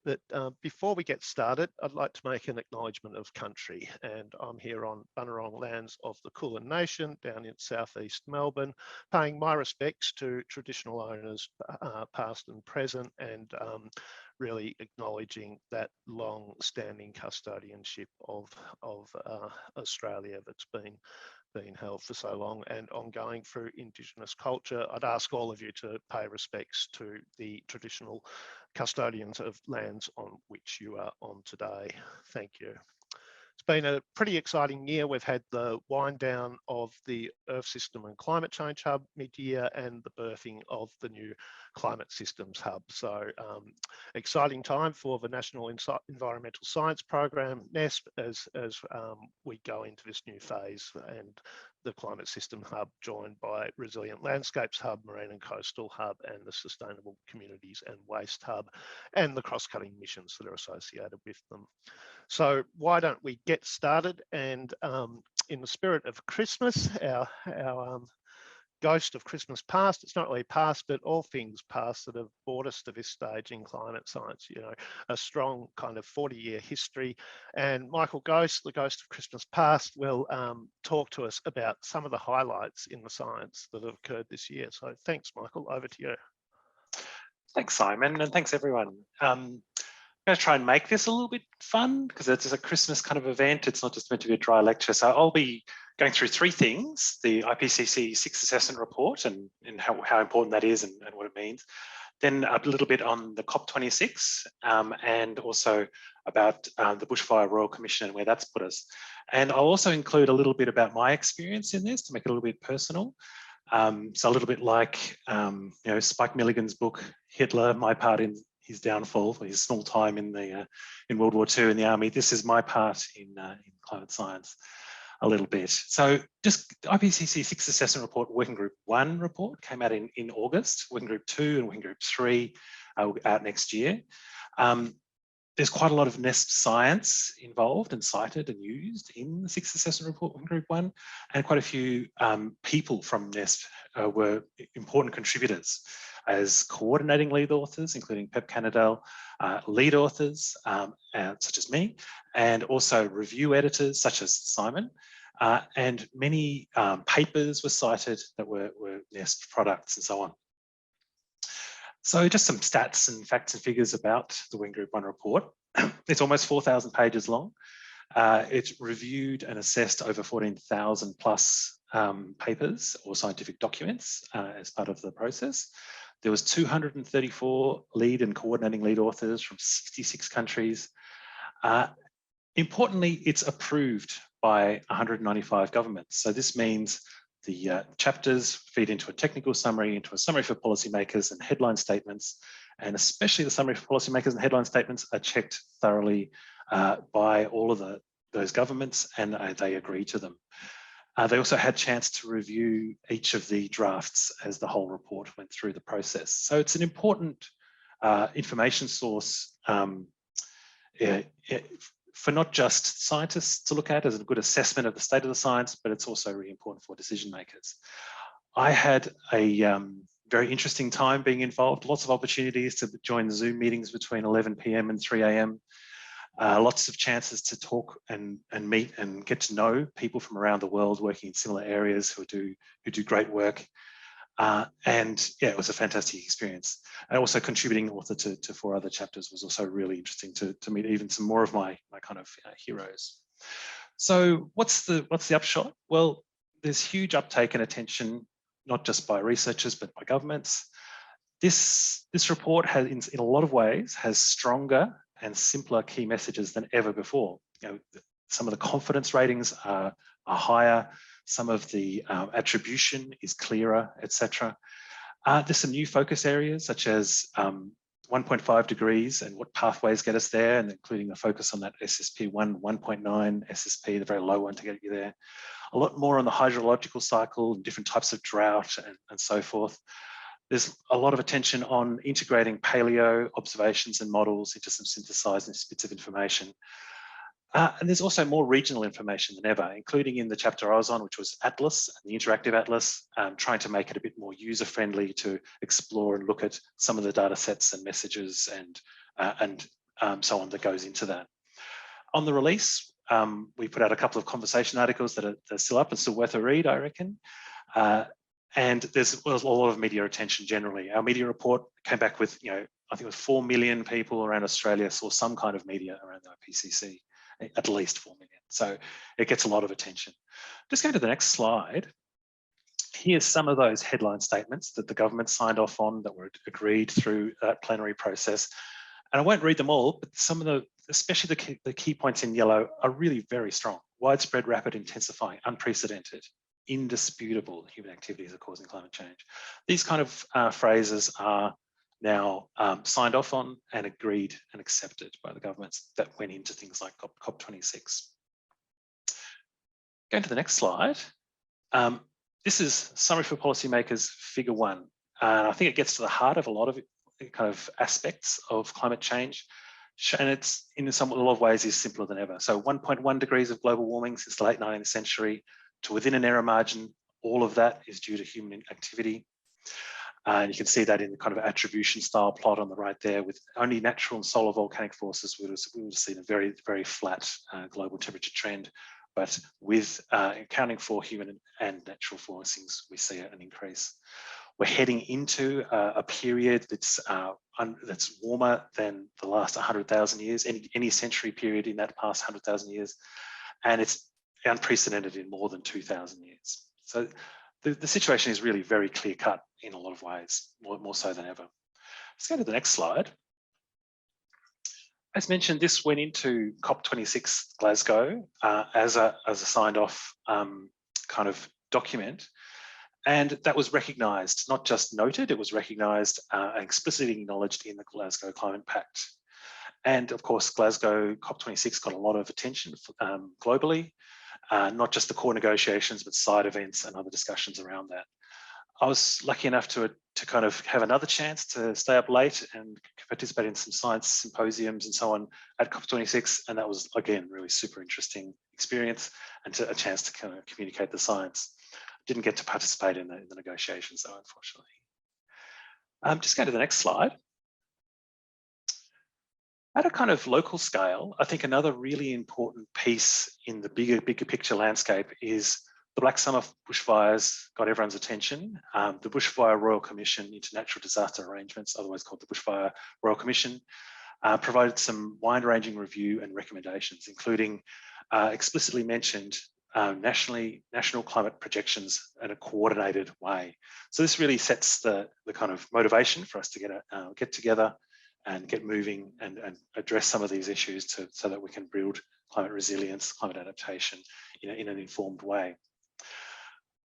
But before we get started, I'd like to make an acknowledgement of country, and I'm here on Bunurong lands of the Kulin Nation down in southeast Melbourne, paying my respects to traditional owners past and present, and really acknowledging that long-standing custodianship of Australia that's been held for so long and ongoing through Indigenous culture. I'd ask all of you to pay respects to the traditional custodians of lands on which you are on today. Thank you. It's been a pretty exciting year. We've had the wind down of the Earth System and Climate Change Hub mid-year and the birthing of the new Climate Systems Hub. So exciting time for the National Environmental Science Program, NESP, as we go into this new phase, and the Climate System Hub joined by Resilient Landscapes Hub, Marine and Coastal Hub, and the Sustainable Communities and Waste Hub, and the cross-cutting missions that are associated with them. So why don't we get started? And in the spirit of Christmas, our ghost of Christmas past, it's not really past, but all things past that have brought us to this stage in climate science, you know, a strong kind of 40-year history. And Michael Grose, the ghost of Christmas past, will talk to us about some of the highlights in the science that have occurred this year. So thanks, Michael, over to you. Thanks, Simon, and thanks everyone. I'm going to try and make this a little bit fun because it's a Christmas kind of event. It's not just meant to be a dry lecture. So I'll be going through three things: the IPCC 6th Assessment Report and how important that is and what it means. Then a little bit on the COP26 and also about the Bushfire Royal Commission and where that's put us. And I'll also include a little bit about my experience in this to make it a little bit personal. So a little bit like you know, Spike Milligan's book, Hitler, my part in his downfall, his small time in World War II in the army. This is my part in climate science a little bit. So just IPCC 6th Assessment Report, Working Group 1 report came out in August. Working Group 2 and Working Group 3 are out next year. There's quite a lot of NESP science involved and cited and used in the 6th Assessment Report, Working Group 1, and quite a few people from NESP were important contributors as coordinating lead authors, including Pep Canadell, lead authors such as me, and also review editors such as Simon, and many papers were cited that were NESP products and so on. So just some stats and facts and figures about the Working Group 1 report. It's almost 4,000 pages long. It's reviewed and assessed over 14,000 plus papers or scientific documents as part of the process. There was 234 lead and coordinating lead authors from 66 countries. Importantly, it's approved by 195 governments. So this means the chapters feed into a technical summary, into a summary for policymakers and headline statements, and especially the summary for policymakers and headline statements are checked thoroughly by all of those governments, and they agree to them. They also had a chance to review each of the drafts as the whole report went through the process. So it's an important information source for not just scientists to look at as a good assessment of the state of the science, but it's also really important for decision makers. I had a very interesting time being involved, lots of opportunities to join Zoom meetings between 11 p.m. and 3 a.m. Lots of chances to talk and meet and get to know people from around the world working in similar areas who do great work. And yeah, it was a fantastic experience. And also contributing author to 4 other chapters was also really interesting to meet even some more of my kind of heroes. So what's the upshot? Well, there's huge uptake and attention, not just by researchers, but by governments. This report has, in a lot of ways, has stronger and simpler key messages than ever before. You know, some of the confidence ratings are higher. Some of the attribution is clearer, etc. There's some new focus areas such as 1.5 degrees and what pathways get us there, and including a focus on that SSP 1.9 SSP, the very low one to get you there. A lot more on the hydrological cycle and different types of drought and so forth. There's a lot of attention on integrating paleo observations and models into some synthesized bits of information. And there's also more regional information than ever, including in the chapter I was on, which was Atlas, the interactive Atlas, trying to make it a bit more user-friendly to explore and look at some of the data sets and messages and so on that goes into that. On the release, we put out a couple of conversation articles that are still up and still worth a read, I reckon. And there's a lot of media attention generally. Our media report came back with, I think it was 4 million people around Australia saw some kind of media around the IPCC, at least 4 million. So it gets a lot of attention. Just go to the next slide. Here's some of those headline statements that the government signed off on that were agreed through that plenary process. And I won't read them all, but some of the, especially the key points in yellow, are really very strong. Widespread, rapid, intensifying, unprecedented, indisputable human activities are causing climate change. These kind of phrases are now signed off on and agreed and accepted by the governments that went into things like COP26. Going to the next slide. This is Summary for Policymakers, Figure 1. And I think it gets to the heart of a lot of kind of aspects of climate change. And it's in a lot of ways is simpler than ever. So 1.1 degrees of global warming since the late 19th century to within an error margin. All of that is due to human activity. And you can see that in the kind of attribution style plot on the right there, with only natural and solar volcanic forces, we would have seen a very, very flat global temperature trend. But with accounting for human and natural forcings, we see an increase. We're heading into a period that's warmer than the last 100,000 years, any century period in that past 100,000 years, and it's unprecedented in more than 2,000 years. So the situation is really very clear cut in a lot of ways, more so than ever. Let's go to the next slide. As mentioned, this went into COP26 Glasgow as a signed off kind of document. And that was recognised, not just noted, it was recognised and explicitly acknowledged in the Glasgow Climate Pact. And of course, Glasgow COP26 got a lot of attention globally, not just the core negotiations, but side events and other discussions around that. I was lucky enough to kind of have another chance to stay up late and participate in some science symposiums and so on at COP26. And that was, again, really super interesting experience and a chance to kind of communicate the science. Didn't get to participate in the negotiations though, unfortunately. Just go to the next slide. At a kind of local scale, I think another really important piece in the bigger picture landscape is the Black Summer bushfires got everyone's attention. The Bushfire Royal Commission into Natural Disaster Arrangements, otherwise called the Bushfire Royal Commission, provided some wide-ranging review and recommendations, including explicitly mentioned national climate projections in a coordinated way. So this really sets the kind of motivation for us to get together and get moving and address some of these issues so that we can build climate resilience, climate adaptation in an informed way.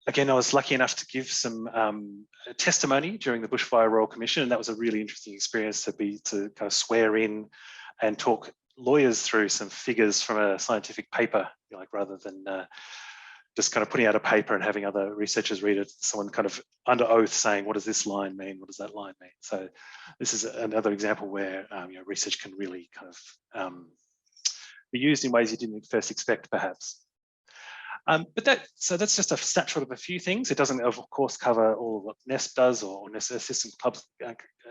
Again, I was lucky enough to give some testimony during the Bushfire Royal Commission, and that was a really interesting experience to kind of swear in and talk lawyers through some figures from a scientific paper, rather than just kind of putting out a paper and having other researchers read it. Someone kind of under oath saying, what does this line mean? What does that line mean? So this is another example where research can really kind of be used in ways you didn't first expect, perhaps. So that's just a snapshot of a few things. It doesn't, of course, cover all of what NESP does or NESP assistance clubs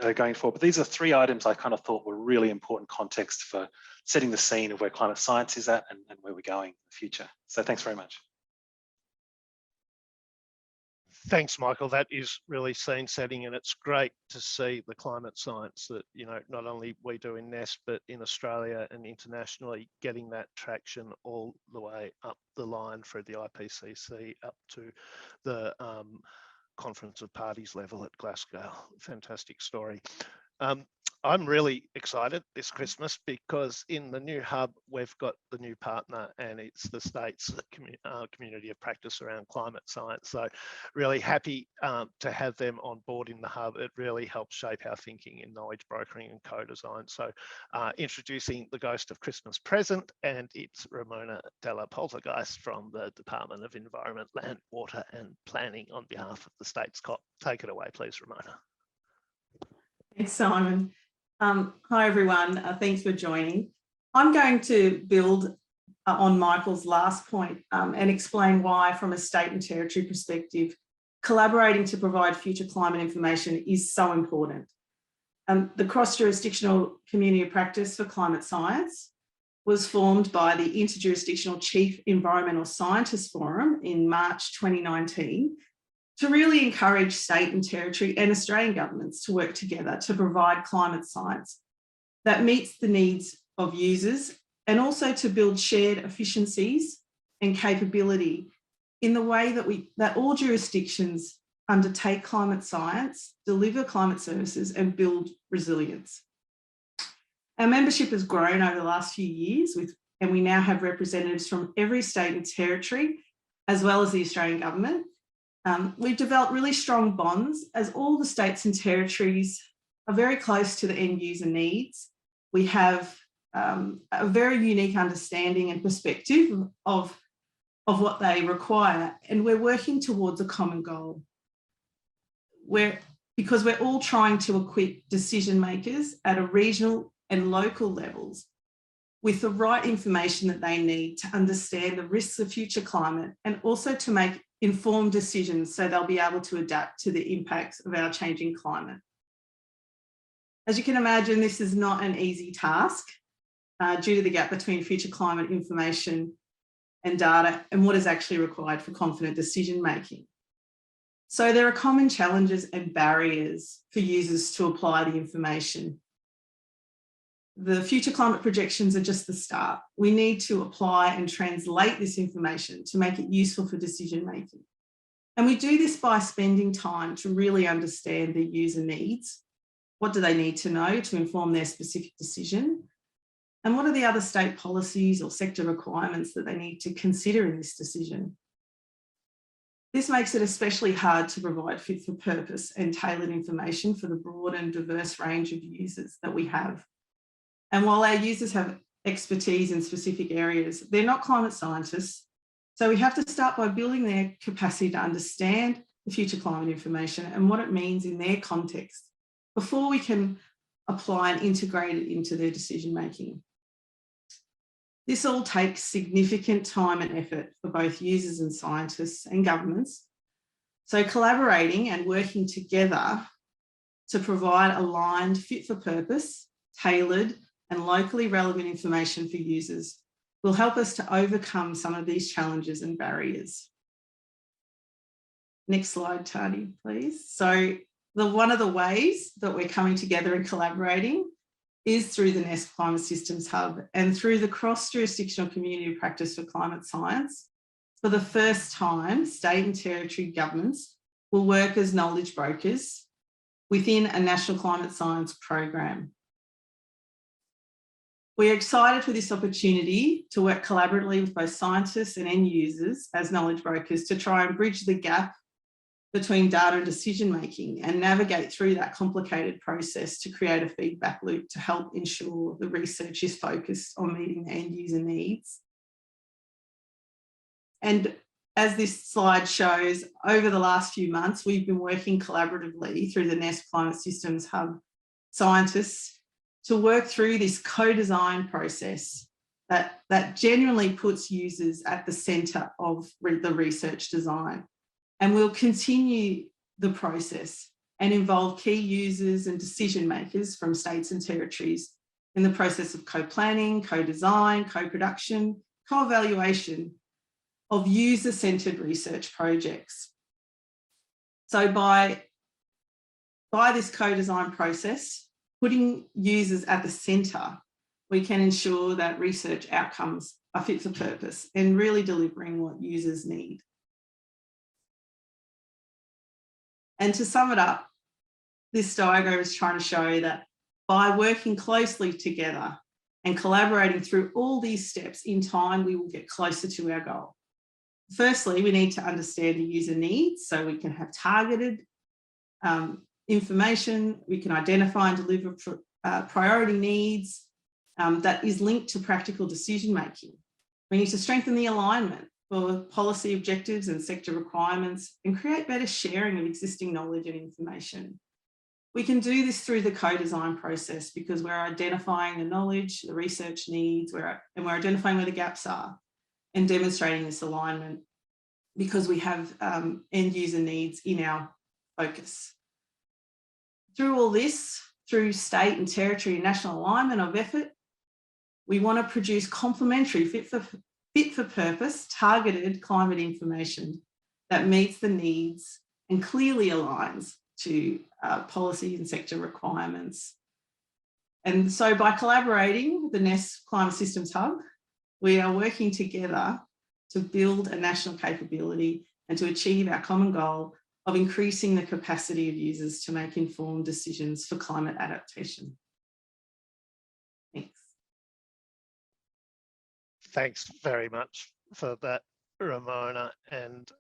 are going for, but these are 3 items I kind of thought were really important context for setting the scene of where climate science is at and where we're going in the future. So thanks very much. Thanks, Michael. That is really scene setting, and it's great to see the climate science that, not only we do in NESP, but in Australia and internationally, getting that traction all the way up the line through the IPCC up to the Conference of Parties level at Glasgow. Fantastic story. I'm really excited this Christmas because in the new hub, we've got the new partner, and it's the state's community of practice around climate science. So really happy to have them on board in the hub. It really helps shape our thinking in knowledge brokering and co-design. So introducing the Ghost of Christmas Present, and it's Ramona Della Poltergeist from the Department of Environment, Land, Water and Planning on behalf of the state's COP. Take it away, please, Ramona. Thanks, Simon. Hi, everyone. Thanks for joining. I'm going to build on Michael's last point and explain why, from a state and territory perspective, collaborating to provide future climate information is so important. The cross-jurisdictional community of practice for climate science was formed by the Interjurisdictional Chief Environmental Scientists Forum in March 2019 to really encourage state and territory and Australian governments to work together to provide climate science that meets the needs of users, and also to build shared efficiencies and capability in the way that all jurisdictions undertake climate science, deliver climate services, and build resilience. Our membership has grown over the last few years, and we now have representatives from every state and territory, as well as the Australian government. We've developed really strong bonds, as all the states and territories are very close to the end user needs. We have a very unique understanding and perspective of what they require, and we're working towards a common goal. Because we're all trying to equip decision makers at a regional and local levels with the right information that they need to understand the risks of future climate, and also to make informed decisions so they'll be able to adapt to the impacts of our changing climate. As you can imagine, this is not an easy task due to the gap between future climate information and data and what is actually required for confident decision making. So there are common challenges and barriers for users to apply the information. The future climate projections are just the start. We need to apply and translate this information to make it useful for decision making. And we do this by spending time to really understand the user needs. What do they need to know to inform their specific decision? And what are the other state policies or sector requirements that they need to consider in this decision? This makes it especially hard to provide fit for purpose and tailored information for the broad and diverse range of users that we have. And while our users have expertise in specific areas, they're not climate scientists. So we have to start by building their capacity to understand the future climate information and what it means in their context before we can apply and integrate it into their decision making. This all takes significant time and effort for both users and scientists and governments. So collaborating and working together to provide aligned, fit for purpose, tailored and locally relevant information for users will help us to overcome some of these challenges and barriers. Next slide, Tani, please. So one of the ways that we're coming together and collaborating is through the Nest Climate Systems Hub and through the cross-jurisdictional community of practice for climate science. For the first time, state and territory governments will work as knowledge brokers within a national climate science program. We're excited for this opportunity to work collaboratively with both scientists and end users as knowledge brokers to try and bridge the gap between data and decision making and navigate through that complicated process to create a feedback loop to help ensure the research is focused on meeting the end user needs. And as this slide shows, over the last few months, we've been working collaboratively through the Nest Climate Systems Hub scientists to work through this co-design process that genuinely puts users at the centre of the research design. And we'll continue the process and involve key users and decision makers from states and territories in the process of co-planning, co-design, co-production, co-evaluation of user-centred research projects. So by this co-design process, putting users at the centre, we can ensure that research outcomes are fit for purpose and really delivering what users need. And to sum it up, this diagram is trying to show that by working closely together and collaborating through all these steps, in time, we will get closer to our goal. Firstly, we need to understand the user needs so we can have targeted information. We can identify and deliver priority needs that is linked to practical decision making. We need to strengthen the alignment for policy objectives and sector requirements and create better sharing of existing knowledge and information. We can do this through the co-design process because we're identifying the knowledge, the research needs, and we're identifying where the gaps are and demonstrating this alignment because we have end user needs in our focus. Through all this, through state and territory and national alignment of effort, we want to produce complementary, fit for purpose, targeted climate information that meets the needs and clearly aligns to policy and sector requirements. And so by collaborating with the NEST Climate Systems Hub, we are working together to build a national capability and to achieve our common goal of increasing the capacity of users to make informed decisions for climate adaptation. Thanks. Thanks very much for that, Ramona. And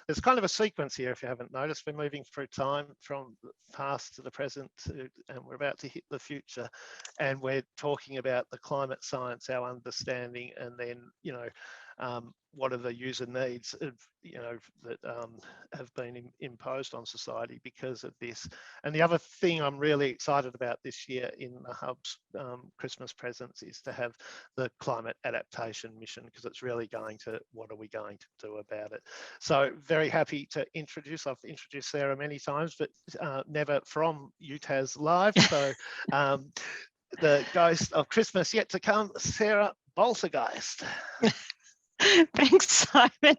there's kind of a sequence here, if you haven't noticed. We're moving through time from the past to the present, and we're about to hit the future. And we're talking about the climate science, our understanding, and then, what are the user needs, that have been imposed on society because of this. And the other thing I'm really excited about this year in the Hub's Christmas presents is to have the climate adaptation mission, because it's really going to, what are we going to do about it? So very happy to introduce, I've introduced Sarah many times, but never from UTAS Live. So the ghost of Christmas yet to come, Sarah Boulter. Thanks, Simon.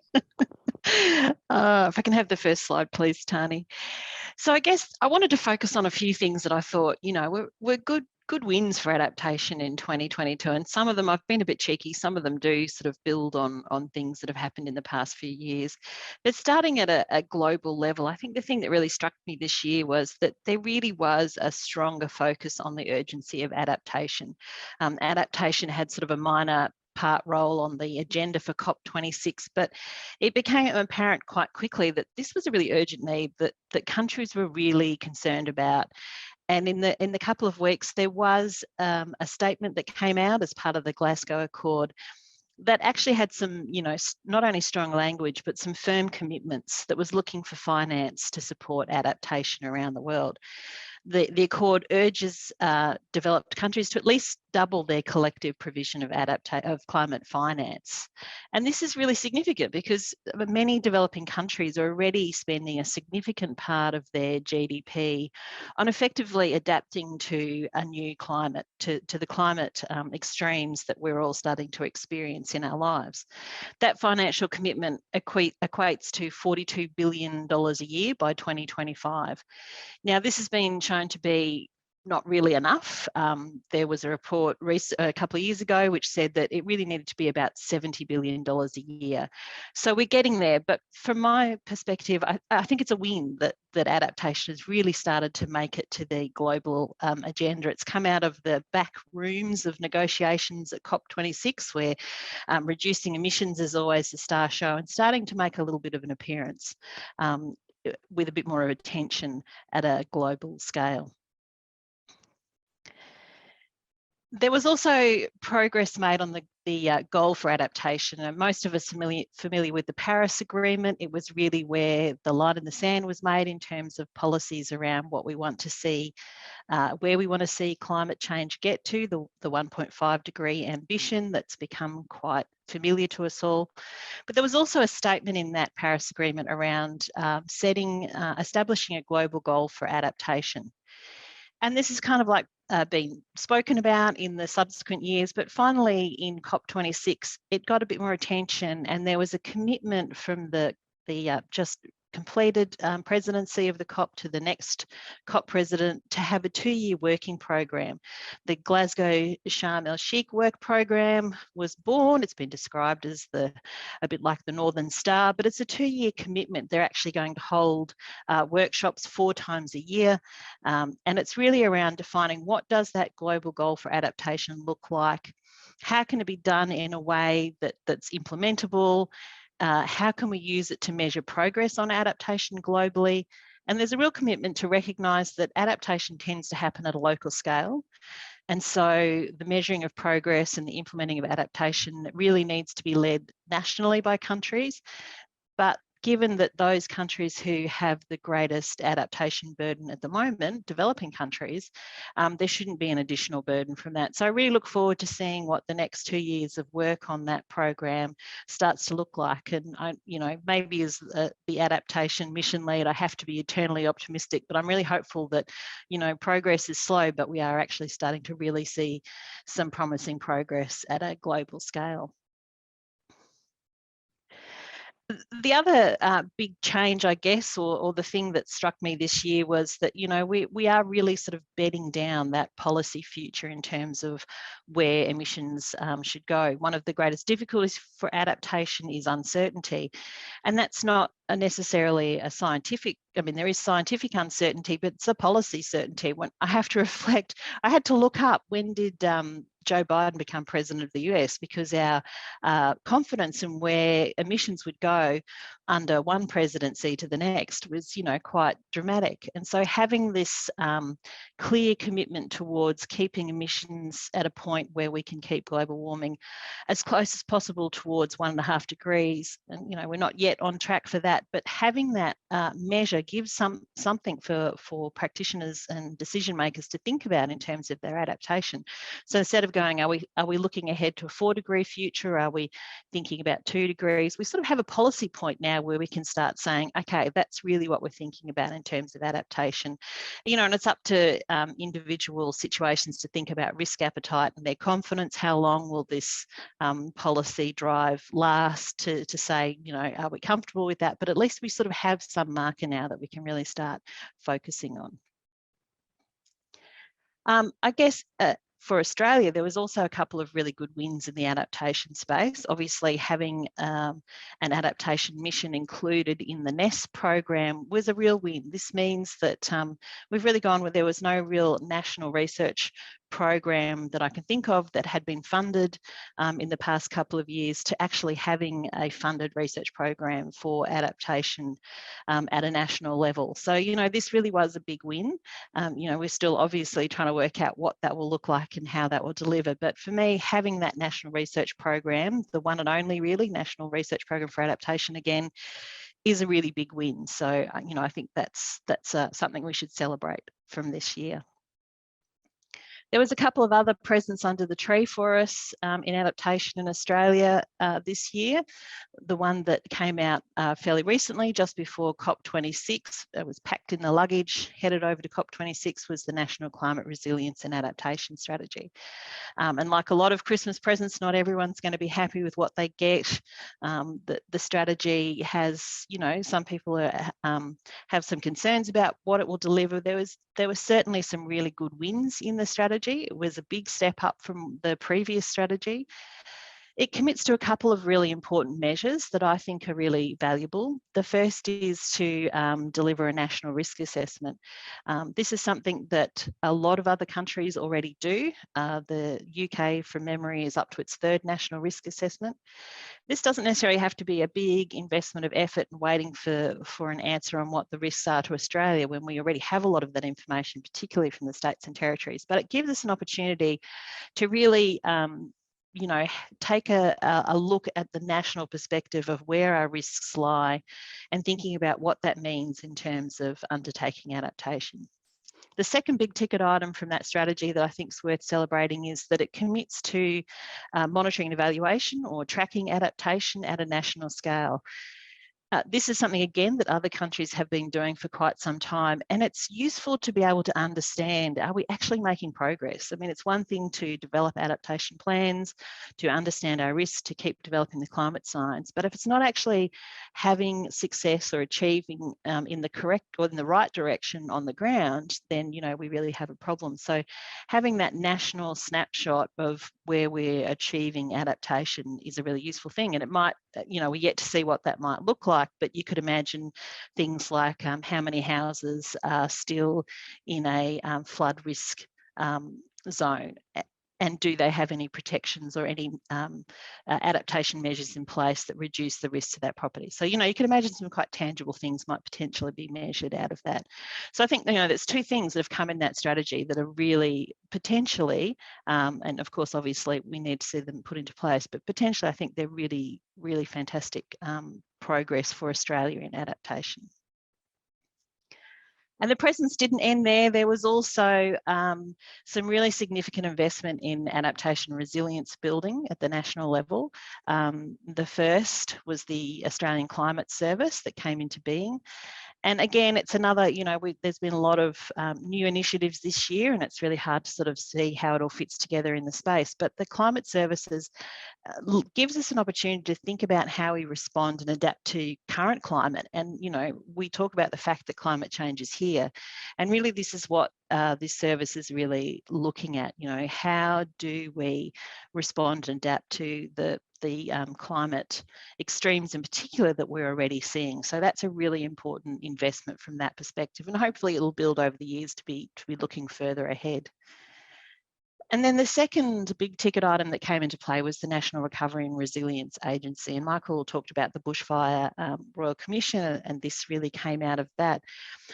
If I can have the first slide, please, Tani. So I guess I wanted to focus on a few things that I thought, were good wins for adaptation in 2022. And some of them, I've been a bit cheeky, some of them do sort of build on things that have happened in the past few years. But starting at a global level, I think the thing that really struck me this year was that there really was a stronger focus on the urgency of adaptation. Adaptation had sort of a minor part role on the agenda for COP26, but it became apparent quite quickly that this was a really urgent need that countries were really concerned about. And in the couple of weeks, there was a statement that came out as part of the Glasgow Accord that actually had some, not only strong language, but some firm commitments that was looking for finance to support adaptation around the world. The Accord urges developed countries to at least double their collective provision of climate finance. And this is really significant because many developing countries are already spending a significant part of their GDP on effectively adapting to a new climate, to the climate extremes that we're all starting to experience in our lives. That financial commitment equates to $42 billion a year by 2025. Now, this has been shown to be not really enough. There was a report a couple of years ago which said that it really needed to be about $70 billion a year. So we're getting there, but from my perspective, I think it's a win that adaptation has really started to make it to the global agenda. It's come out of the back rooms of negotiations at COP26, where reducing emissions is always the star show, and starting to make a little bit of an appearance with a bit more of attention at a global scale. There was also progress made on the goal for adaptation, and most of us are familiar with the Paris Agreement. It was really where the line in the sand was made in terms of policies around what we want to see, where we want to see climate change get to, the 1.5 degree ambition that's become quite familiar to us all. But there was also a statement in that Paris Agreement around establishing a global goal for adaptation. And this is kind of like been spoken about in the subsequent years, but finally in COP26, it got a bit more attention, and there was a commitment from the just completed presidency of the COP to the next COP president to have a 2-year working program. The Glasgow Sharm el-Sheikh work program was born. It's been described as a bit like the Northern Star, but it's a 2-year commitment. They're actually going to hold workshops 4 times a year, and it's really around defining what does that global goal for adaptation look like? How can it be done in a way that's implementable? How can we use it to measure progress on adaptation globally? And there's a real commitment to recognise that adaptation tends to happen at a local scale. And so the measuring of progress and the implementing of adaptation really needs to be led nationally by countries. But given that those countries who have the greatest adaptation burden at the moment, developing countries, there shouldn't be an additional burden from that. So I really look forward to seeing what the next 2 years of work on that program starts to look like. And I, you know, maybe as the adaptation mission lead, I have to be eternally optimistic, but I'm really hopeful that, you know, progress is slow, but we are actually starting to really see some promising progress at a global scale. The other big change, I guess, or the thing that struck me this year was that, you know, we are really sort of bedding down that policy future in terms of where emissions should go. One of the greatest difficulties for adaptation is uncertainty. And that's not necessarily a scientific, I mean, there is scientific uncertainty, but it's a policy certainty. When I have to reflect, I had to look up, when did Joe Biden become president of the US, because our confidence in where emissions would go under one presidency to the next was, you know, quite dramatic. And so having this clear commitment towards keeping emissions at a point where we can keep global warming as close as possible towards 1.5 degrees, and, you know, we're not yet on track for that, but having that measure gives something for practitioners and decision makers to think about in terms of their adaptation. So instead of going, are we looking ahead to a 4-degree future? Are we thinking about 2 degrees? We sort of have a policy point now where we can start saying, okay, that's really what we're thinking about in terms of adaptation. You know, and it's up to individual situations to think about risk appetite and their confidence. How long will this policy drive last to say, you know, are we comfortable with that? But at least we sort of have some marker now that we can really start focusing on. I guess for Australia, there was also a couple of really good wins in the adaptation space. Obviously, having an adaptation mission included in the NEST program was a real win. This means that we've really gone where there was no real national research program that I can think of that had been funded in the past couple of years to actually having a funded research program for adaptation at a national level. So, you know, this really was a big win. You know, we're still obviously trying to work out what that will look like and how that will deliver. But for me, having that national research program, the one and only really national research program for adaptation again, is a really big win. So, you know, I think that's something we should celebrate from this year. There was a couple of other presents under the tree for us in adaptation in Australia this year. The one that came out fairly recently, just before COP26, it was packed in the luggage, headed over to COP26, was the National Climate Resilience and Adaptation Strategy. And like a lot of Christmas presents, not everyone's going to be happy with what they get. The strategy has, you know, some people have some concerns about what it will deliver. There were certainly some really good wins in the strategy. It was a big step up from the previous strategy. It commits to a couple of really important measures that I think are really valuable. The first is to deliver a national risk assessment. This is something that a lot of other countries already do. The UK, from memory, is up to its 3rd national risk assessment. This doesn't necessarily have to be a big investment of effort and waiting for an answer on what the risks are to Australia when we already have a lot of that information, particularly from the states and territories. But it gives us an opportunity to really you know, take a look at the national perspective of where our risks lie and thinking about what that means in terms of undertaking adaptation. The second big ticket item from that strategy that I think is worth celebrating is that it commits to monitoring and evaluation or tracking adaptation at a national scale. This is something, again, that other countries have been doing for quite some time, and it's useful to be able to understand, are we actually making progress? I mean, it's one thing to develop adaptation plans, to understand our risks, to keep developing the climate science, but if it's not actually having success or achieving in the correct or in the right direction on the ground, then, you know, we really have a problem. So having that national snapshot of where we're achieving adaptation is a really useful thing, and it might, you know, we're yet to see what that might look like, but you could imagine things like how many houses are still in a flood risk zone, and do they have any protections or any adaptation measures in place that reduce the risk to that property. So, you know, you can imagine some quite tangible things might potentially be measured out of that. So I think, you know, there's 2 things that have come in that strategy that are really potentially, and of course, obviously, we need to see them put into place, but potentially I think they're really, really fantastic progress for Australia in adaptation. And the presence didn't end there. There was also some really significant investment in adaptation resilience building at the national level. The first was the Australian Climate Service that came into being. And again, it's another, there's been a lot of new initiatives this year, and it's really hard to sort of see how it all fits together in the space. But the Climate Services gives us an opportunity to think about how we respond and adapt to current climate. And, we talk about the fact that climate change is here. And really, this is what this service is really looking at. How do we respond and adapt to the climate extremes in particular that we're already seeing. So that's a really important investment from that perspective, and hopefully it'll build over the years to be looking further ahead. And then the second big ticket item that came into play was the National Recovery and Resilience Agency. And Michael talked about the Bushfire Royal Commission, and this really came out of that.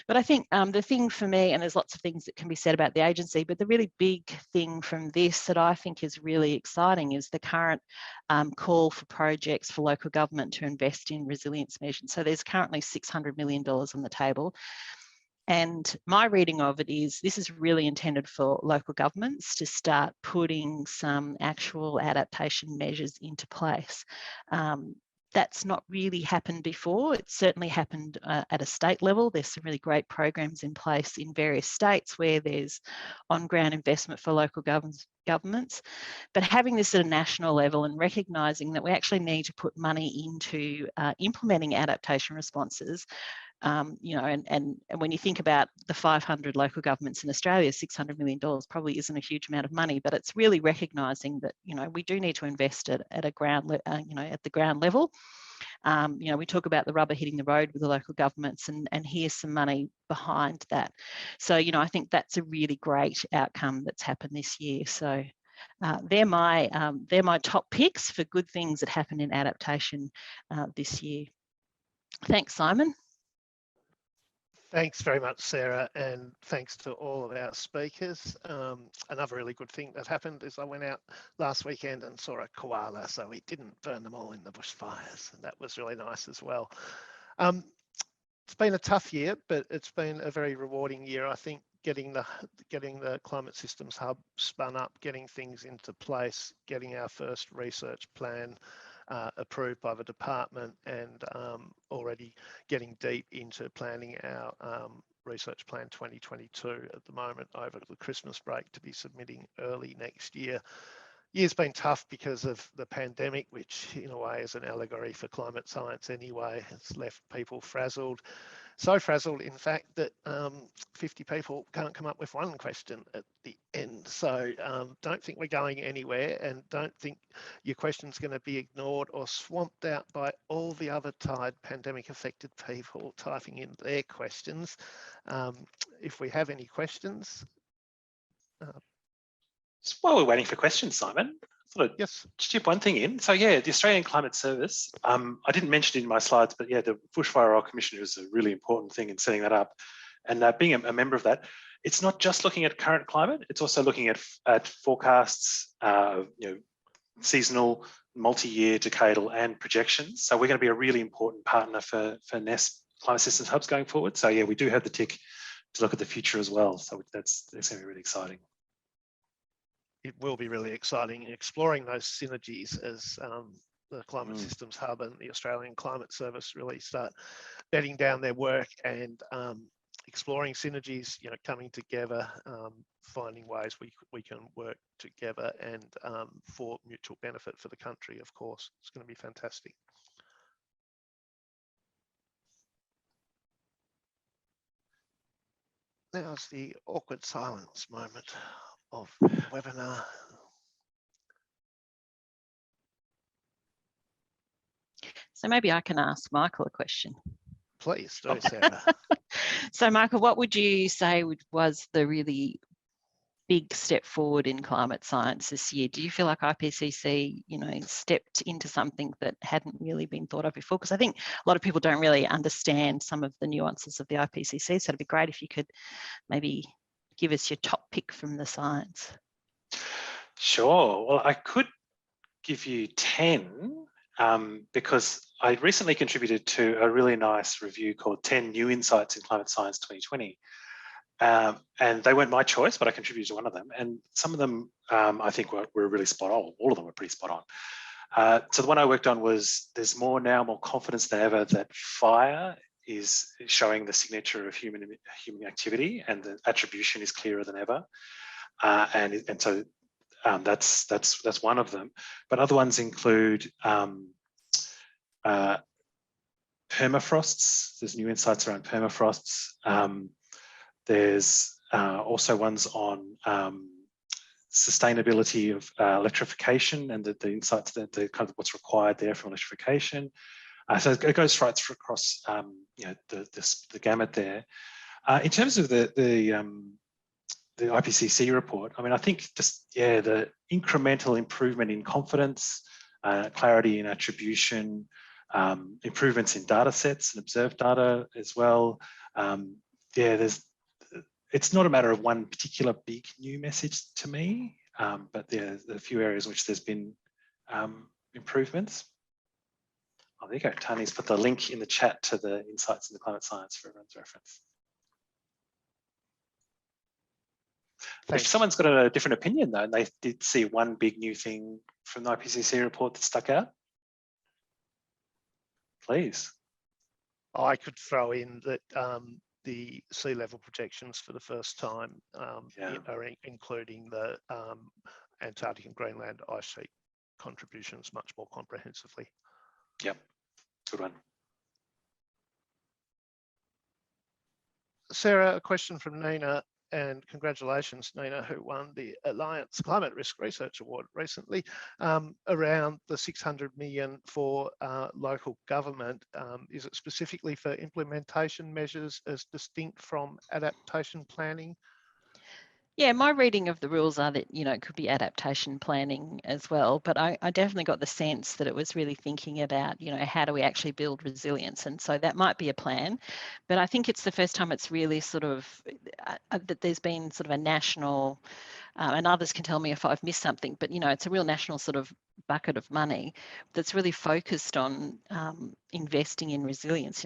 But I think the thing for me, and there's lots of things that can be said about the agency, but the really big thing from this that I think is really exciting is the current call for projects for local government to invest in resilience measures. So there's currently $600 million on the table. And my reading of it is this is really intended for local governments to start putting some actual adaptation measures into place. That's not really happened before. It's certainly happened at a state level. There's some really great programs in place in various states where there's on-ground investment for local governments. But having this at a national level and recognising that we actually need to put money into implementing adaptation responses, and when you think about the 500 local governments in Australia, $600 million probably isn't a huge amount of money, but it's really recognising that, we do need to invest at the ground level. We talk about the rubber hitting the road with the local governments, and here's some money behind that. So, I think that's a really great outcome that's happened this year. So they're my top picks for good things that happen in adaptation this year. Thanks, Simon. Thanks very much, Sarah, and thanks to all of our speakers. Another really good thing that happened is I went out last weekend and saw a koala, so we didn't burn them all in the bushfires, and that was really nice as well. It's been a tough year, but it's been a very rewarding year. I think getting the Climate Systems Hub spun up, getting things into place, getting our first research plan approved by the department, and already getting deep into planning our research plan 2022 at the moment over the Christmas break to be submitting early next year. Year's been tough because of the pandemic, which in a way is an allegory for climate science anyway. It's left people frazzled. So frazzled, in fact, that 50 people can't come up with one question at the end. So don't think we're going anywhere, and don't think your question's going to be ignored or swamped out by all the other tired pandemic-affected people typing in their questions. If we have any questions. So while we're waiting for questions, Simon, I thought I'd yes, chip one thing in. So yeah, the Australian Climate Service, I didn't mention it in my slides, but yeah, the Bushfire Royal Commission is a really important thing in setting that up. And being a member of that, it's not just looking at current climate, it's also looking at forecasts, seasonal, multi-year, decadal, and projections. So we're going to be a really important partner for NEST Climate Systems Hubs going forward. So yeah, we do have the tick to look at the future as well. So that's going to be really exciting. it will be really exciting exploring those synergies as the Climate Systems Hub and the Australian Climate Service really start bedding down their work and exploring synergies, coming together, finding ways we can work together and for mutual benefit for the country, of course. It's going to be fantastic. Now's the awkward silence moment of the webinar. So maybe I can ask Michael a question. Please do, Sarah. So Michael, what would you say was the really big step forward in climate science this year? Do you feel like IPCC, stepped into something that hadn't really been thought of before? Because I think a lot of people don't really understand some of the nuances of the IPCC. So it'd be great if you could maybe give us your top pick from the science. Sure. Well, I could give you 10. because I recently contributed to a really nice review called 10 New Insights in Climate Science 2020. And they weren't my choice, but I contributed to one of them. And some of them, I think, were really spot on. All of them were pretty spot on. So the one I worked on was, there's more confidence than ever that fire is showing the signature of human activity, and the attribution is clearer than ever. And so that's one of them. But other ones include permafrosts. There's new insights around permafrosts. There's also ones on sustainability of electrification, and the insights that the kind of what's required there for electrification. So it goes right through across the gamut there. In terms of the IPCC report, I mean, I think just the incremental improvement in confidence, clarity in attribution, improvements in data sets and observed data as well. It's not a matter of one particular big new message to me, but there's a few areas in which there's been improvements. Oh, there you go. Tani's put the link in the chat to the insights in the climate science for everyone's reference. Thanks. If someone's got a different opinion though, and they did see one big new thing from the IPCC report that stuck out, please. I could throw in that the sea level projections for the first time are including the Antarctic and Greenland ice sheet contributions much more comprehensively. Yep, good one. Sarah, a question from Nina, and congratulations, Nina, who won the Alliance Climate Risk Research Award recently, around the 600 million for local government. Is it specifically for implementation measures as distinct from adaptation planning? Yeah, my reading of the rules are that, it could be adaptation planning as well, but I definitely got the sense that it was really thinking about, how do we actually build resilience? And so that might be a plan, but I think it's the first time it's really sort of, that there's been sort of a national, and others can tell me if I've missed something, but, it's a real national sort of bucket of money that's really focused on investing in resilience.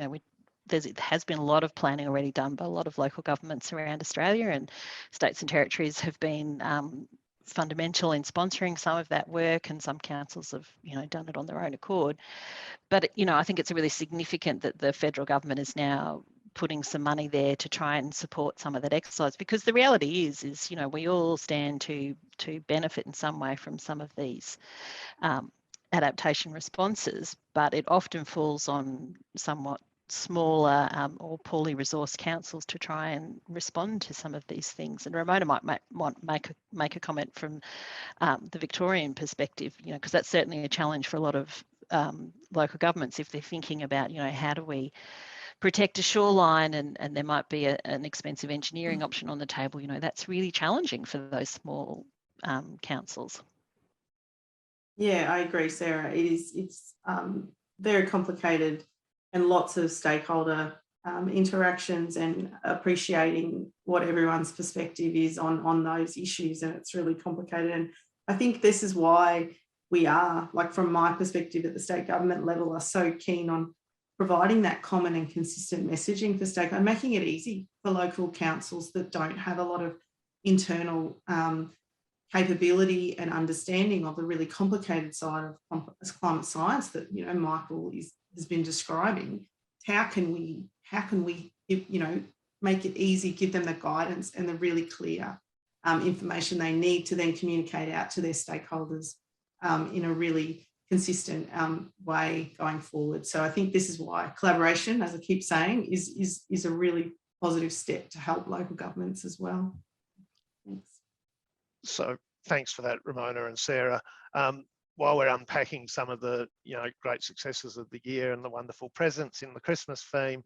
There has been a lot of planning already done by a lot of local governments around Australia, and states and territories have been fundamental in sponsoring some of that work, and some councils have done it on their own accord. But I think it's really significant that the federal government is now putting some money there to try and support some of that exercise, because the reality is we all stand to benefit in some way from some of these adaptation responses, but it often falls on somewhat smaller or poorly resourced councils to try and respond to some of these things. And Ramona might make a comment from the Victorian perspective, because that's certainly a challenge for a lot of local governments if they're thinking about, how do we protect a shoreline, and there might be an expensive engineering option on the table. That's really challenging for those small councils. Yeah, I agree, Sarah. It's very complicated, and lots of stakeholder interactions, and appreciating what everyone's perspective is on those issues, and it's really complicated. And I think this is why we are, like from my perspective at the state government level, are so keen on providing that common and consistent messaging for stakeholders, and making it easy for local councils that don't have a lot of internal capability and understanding of the really complicated side of climate science that Michael has been describing. How can we make it easy, give them the guidance and the really clear information they need to then communicate out to their stakeholders in a really consistent way going forward. So I think this is why collaboration, as I keep saying, is a really positive step to help local governments as well. Thanks. So thanks for that, Ramona and Sarah. While we're unpacking some of the great successes of the year and the wonderful presents in the Christmas theme,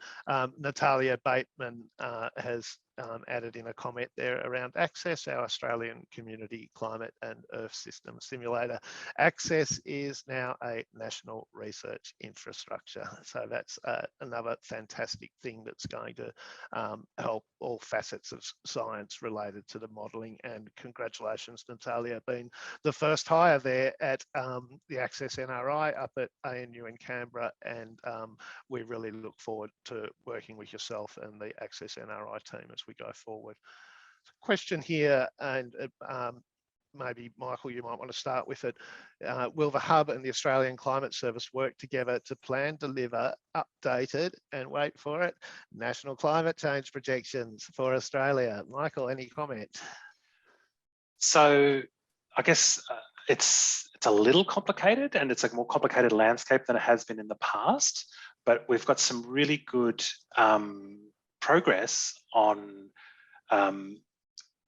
Natalia Bateman has added in a comment there around Access, our Australian Community Climate and Earth System Simulator. Access is now a national research infrastructure. So that's another fantastic thing that's going to help all facets of science related to the modelling. And congratulations, Natalia, being the first hire there at the Access NRI up at ANU in Canberra. And we really look forward to working with yourself and the Access NRI team as we go forward. Question here, and maybe Michael, you might want to start with it. Will the Hub and the Australian Climate Service work together to plan, deliver, updated, and wait for it, national climate change projections for Australia? Michael, any comment? So I guess it's a little complicated, and it's a more complicated landscape than it has been in the past, but we've got some really good progress on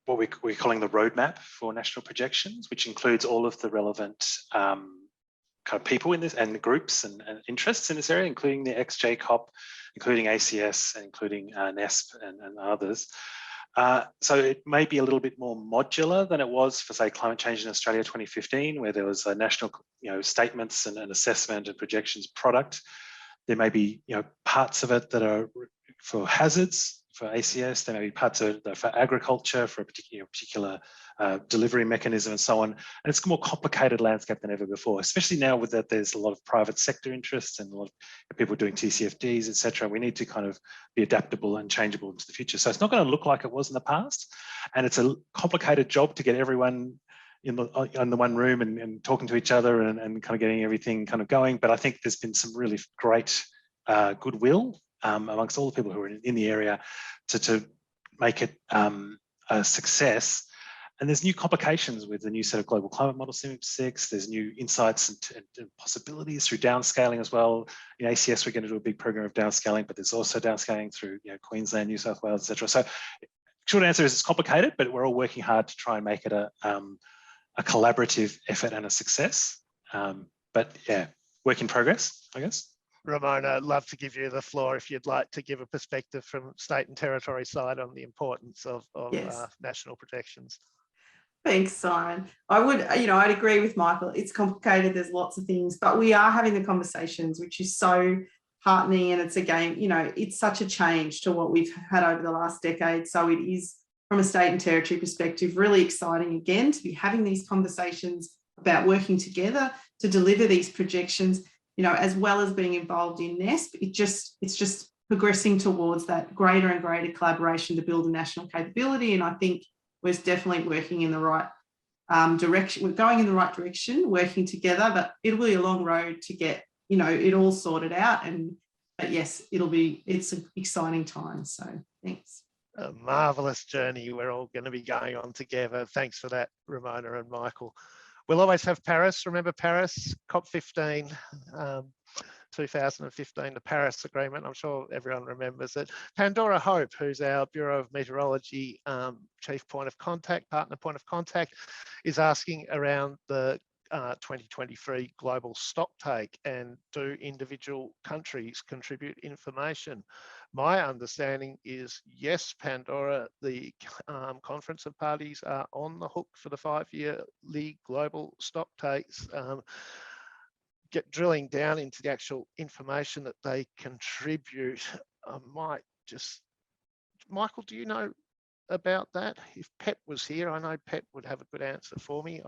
what we're calling the roadmap for national projections, which includes all of the relevant kind of people in this and the groups and interests in this area, including the XJCOP, including ACS, and including NESP and others. So it may be a little bit more modular than it was for, say, Climate Change in Australia 2015, where there was a national, statements and an assessment and projections product. There may be, parts of it that are for hazards for ACS. There may be parts of it that are for agriculture for a particular delivery mechanism and so on. And it's a more complicated landscape than ever before, especially now with that there's a lot of private sector interests and a lot of people doing TCFDs, etc. We need to kind of be adaptable and changeable into the future. So it's not going to look like it was in the past. And it's a complicated job to get everyone in the one room and talking to each other and kind of getting everything kind of going. But I think there's been some really great goodwill amongst all the people who are in the area to make it a success. And there's new complications with the new set of global climate model 6. There's new insights and possibilities through downscaling as well. In ACS, we're going to do a big program of downscaling, but there's also downscaling through Queensland, New South Wales, etc. So short answer is it's complicated, but we're all working hard to try and make it a collaborative effort and a success. But yeah, work in progress, I guess. Ramona, I'd love to give you the floor if you'd like to give a perspective from state and territory side on the importance of Yes. national projections. Thanks, Simon. I would, I'd agree with Michael. It's complicated. There's lots of things, but we are having the conversations, which is so heartening. And it's again, it's such a change to what we've had over the last decade. So it is, from a state and territory perspective, really exciting again to be having these conversations about working together to deliver these projections, as well as being involved in NESP. It's just progressing towards that greater and greater collaboration to build a national capability. And I think we're definitely working in the right direction. We're going in the right direction, working together, but it'll be a long road to get, it all sorted out. But yes, it's an exciting time. So thanks. A marvellous journey we're all going to be going on together. Thanks for that, Ramona and Michael. We'll always have Paris. Remember Paris, COP15, 2015, the Paris Agreement. I'm sure everyone remembers it. Pandora Hope, who's our Bureau of Meteorology chief point of contact, partner point of contact, is asking around the 2023 global stocktake, and do individual countries contribute information? My understanding is yes, Pandora, the Conference of Parties are on the hook for the 5-yearly global stocktakes. Drilling down into the actual information that they contribute, I might just, Michael, do you know about that? If Pep was here, I know Pep would have a good answer for me.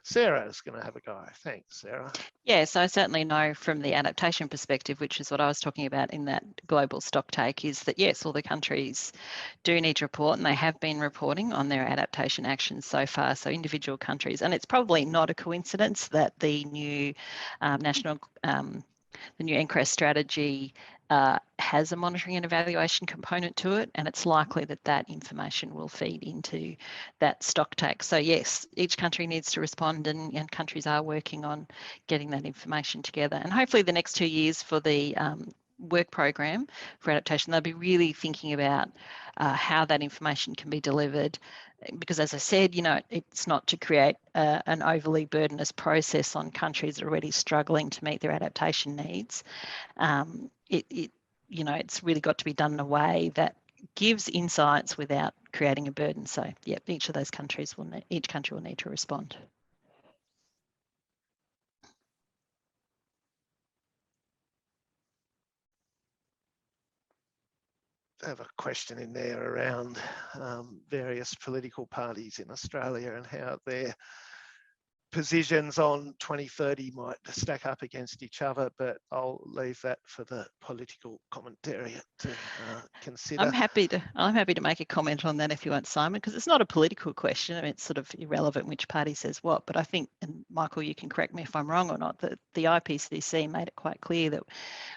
Sarah is going to have a go. Thanks, Sarah. Yes, I certainly know from the adaptation perspective, which is what I was talking about in that global stocktake, is that yes, all the countries do need to report, and they have been reporting on their adaptation actions so far. So individual countries, and it's probably not a coincidence that the new the new NCREST strategy has a monitoring and evaluation component to it, and it's likely that that information will feed into that stocktake. So yes, each country needs to respond, and countries are working on getting that information together. And hopefully the next 2 years for the work program for adaptation, they'll be really thinking about how that information can be delivered, because as I said, it's not to create an overly burdenous process on countries that are already struggling to meet their adaptation needs. It's really got to be done in a way that gives insights without creating a burden. So yeah, each country will need to respond. I have a question in there around various political parties in Australia and how their positions on 2030 might stack up against each other, but I'll leave that for the political commentariat to consider. I'm happy to make a comment on that if you want, Simon, because it's not a political question. I mean, it's sort of irrelevant which party says what, but I think, and Michael, you can correct me if I'm wrong or not, that the IPCC made it quite clear that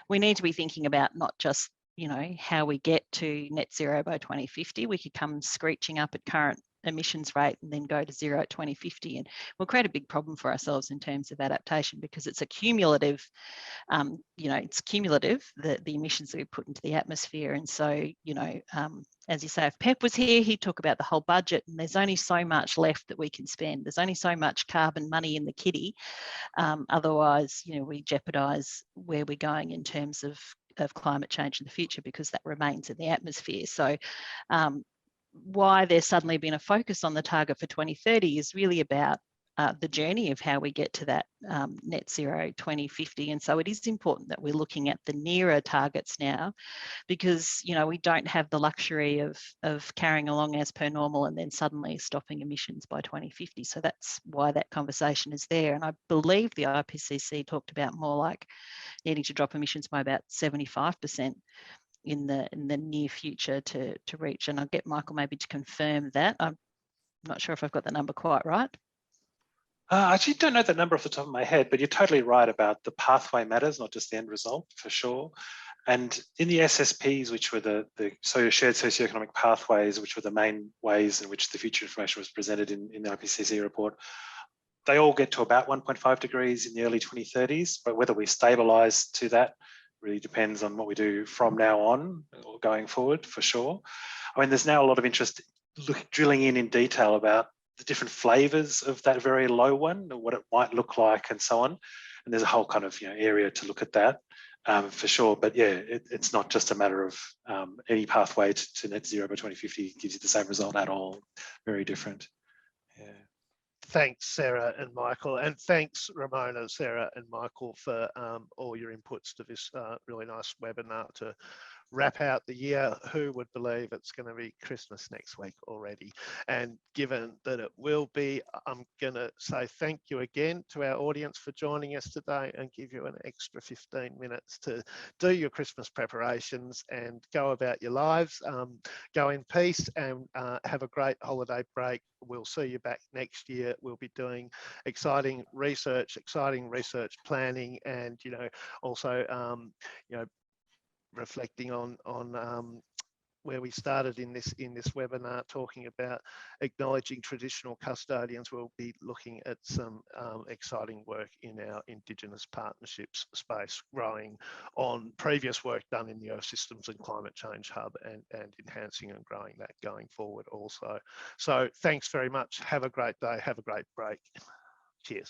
we need to be thinking about not just, you know, how we get to net zero by 2050. We could come screeching up at current emissions rate and then go to zero at 2050, and we'll create a big problem for ourselves in terms of adaptation, because it's a cumulative, you know, it's cumulative, the emissions that we put into the atmosphere. And so, you know, as you say, if Pep was here, he'd talk about the whole budget, and there's only so much left that we can spend. There's only so much carbon money in the kitty. Otherwise, you know, we jeopardize where we're going in terms of climate change in the future, because that remains in the atmosphere. So why there's suddenly been a focus on the target for 2030 is really about the journey of how we get to that net zero 2050. And so it is important that we're looking at the nearer targets now, because, you know, we don't have the luxury of carrying along as per normal and then suddenly stopping emissions by 2050. So that's why that conversation is there. And I believe the IPCC talked about more like needing to drop emissions by about 75% in the near future to reach. And I'll get Michael maybe to confirm that. I'm not sure if I've got the number quite right. I actually don't know that number off the top of my head, but you're totally right about the pathway matters, not just the end result, for sure. And in the SSPs, which were the shared socioeconomic pathways, which were the main ways in which the future information was presented in the IPCC report, they all get to about 1.5 degrees in the early 2030s, but whether we stabilise to that really depends on what we do from now on or going forward, for sure. I mean, there's now a lot of interest drilling in detail about the different flavours of that very low one, or what it might look like and so on. And there's a whole kind of, you know, area to look at that for sure. But yeah, it's not just a matter of any pathway to net zero by 2050 gives you the same result at all. Very different. Yeah. Thanks, Sarah and Michael, and thanks, Ramona, Sarah and Michael, for all your inputs to this really nice webinar to wrap out the year. Who would believe it's going to be Christmas next week already? And given that it will be, I'm going to say thank you again to our audience for joining us today, and give you an extra 15 minutes to do your Christmas preparations and go about your lives. Go in peace and have a great holiday break. We'll see you back next year. We'll be doing exciting research planning, and, you know, also, you know, reflecting on where we started in this webinar, talking about acknowledging traditional custodians. We'll be looking at some exciting work in our Indigenous partnerships space, growing on previous work done in the Earth Systems and Climate Change Hub, and enhancing and growing that going forward also. So thanks very much. Have a great day. Have a great break. Cheers.